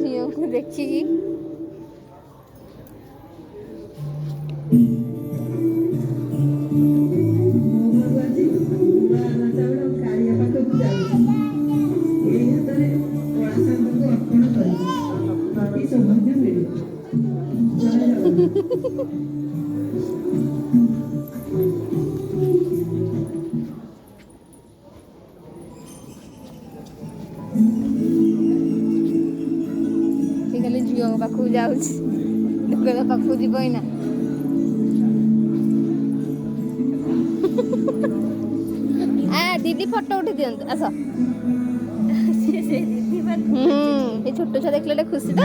ଝିଅକୁ ଦେଖିକି ଖାଲି ଝିଅଙ୍କ ପାଖକୁ ଯାଉଛି, ଟୁକେଲ ପାଖକୁ ଯିବ ଏଇନା। ଦିଦି ଫଟୋ ଉଠେଇ ଦିଅନ୍ତୁ, ଆସ। ସେ ଛୋଟ ଛୁଆ ଦେଖିଲେ ଗୋଟେ ଖୁସି ତ।